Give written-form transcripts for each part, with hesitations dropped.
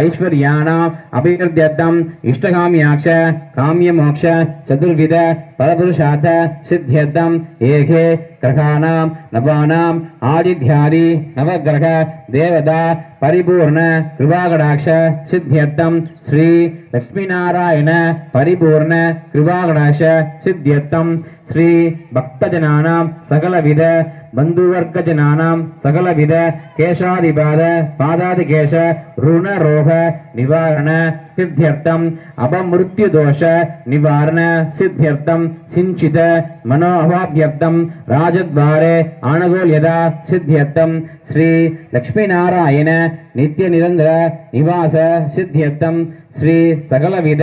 ऐश्वर्याणाम् अभिवृद्ध्यर्थम् इष्टकाम्याक्ष काम्यमोक्ष चतुर्विध परपुरुषार्थ सिद्ध्यर्थम् एके ग्रहाणां नवानाम् आदिध्यादि नवग्रह देवता परिपूर्ण कृपाकटाक्ष सिद्ध्यर्थम् श्री लक्ष्मीनारायण परिपूर्ण कृपाकटाक्ष सिद्ध्यर्थम् श्री भक्तजनानां सकलविध बंधुवर्गजनानां सकलविध केशादिपाद पादादिकेश ऋणरोग निवारण सिद्ध्यर्थम् अपमृत्युदोष निवारण सिद्ध्यर्थम् सिंचित मनोभाव्यर्थम् राजद्वारे आनुकूल्यता सिद्ध्यर्थम् श्री लक्ष्मीनारायण नित्य निरंतर निवास सिद्ध्यर्थम् श्री सकलविध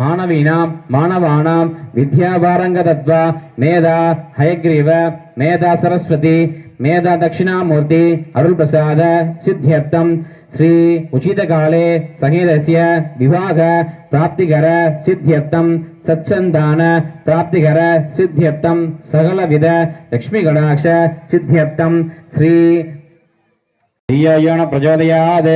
मानवीनां मानवानां विद्यापारंगतत्व मेधा हयग्रीव मेधा सरस्वती मेधा दक्षिणामूर्ति अरुள் प्रसाद सिद्ध्यर्थम् श्री उचित काले सहेदस्य विवाह प्राप्तिकर सिद्ध्यर्थम् सत्संतान प्राप्तिकर सिद्ध्यर्थम् सकलविध लक्ष्मी कटाक्ष सिद्ध्यर्थम् श्री धियेन प्रचोदयात्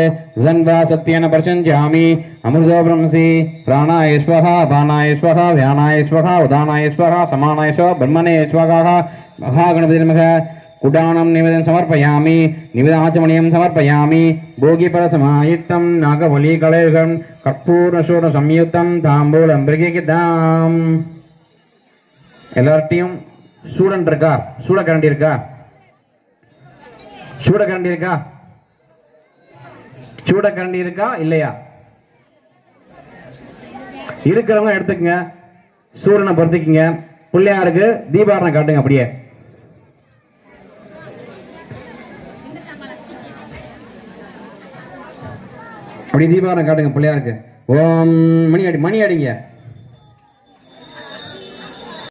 धन्वा सत्येन प्रसञ्जामि अमृतो ब्रह्मसि प्राणाय स्वाहा अपानाय स्वाहा व्यानाय स्वाहा उदानाय स्वाहा समानाय स्वाहा ब्रह्मणे स्वाहा महागणपतिर्नमः कुडानं निवेदनं समर्पयामि निवेदनाचमणीयं समर्पयामि भोगिपरसमायुक्तं नागवलीकलयुगं कर्पूरशोणसंयुक्तं ताम्बूलं ब्रह्मगिदाम् எல்லார்ட்டையும் சூடன் இருக்கா சூடக்கரண்டி இருக்கா சூடக்கரண்டி இருக்கா சூடக்கரண்டி இருக்கா இல்லையா இருக்கிறவங்க எடுத்துக்கங்க சூரனை பொறுத்துக்குங்க பிள்ளையாருக்கு தீபாரணம் காட்டுங்க அப்படியே அப்படி தீபாரணம் காட்டுங்க பிள்ளையாருக்கு ஓம் மணி அடிங்க